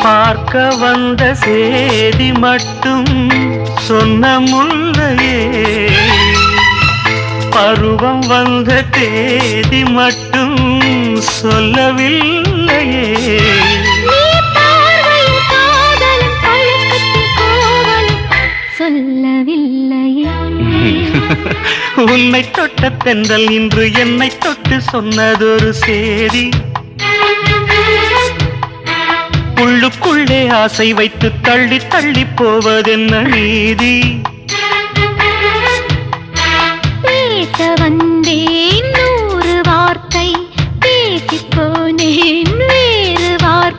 பார்க்க வந்த சேதி மட்டும் சொன்ன முல்லையே, பருவம் வந்த தேதி மட்டும் சொல்லவில்லையே. சொல்லவில்லையே. உன்னை தொட்ட தென்றல் இன்று என்னை தொட்டு சொன்னதொரு சேதி, உள்ளுக்குள்ளே ஆசை வைத்து தள்ளி தள்ளி போவதென்ன நீதி.